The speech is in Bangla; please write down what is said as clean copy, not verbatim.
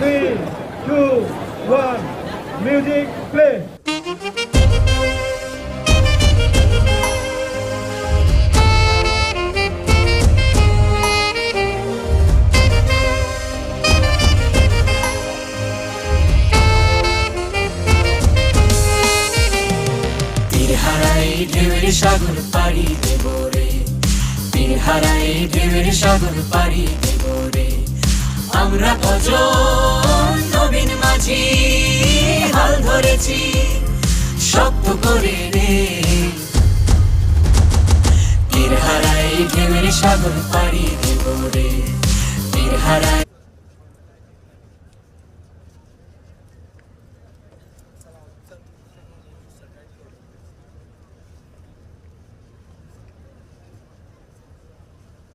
3, 2, 1, music play. ঢেউয়ের সাগর পাড়ি দেব রে, তীর হারাই ঢেউয়ের সাগর পাড়ি দেব রে। আমরা কজন নবীন মাঝি হাল ধরেছি শক্ত করে রে, তীর হারাই ঢেউয়ের সাগর পাড়ি দেব রে, তীর হারাই।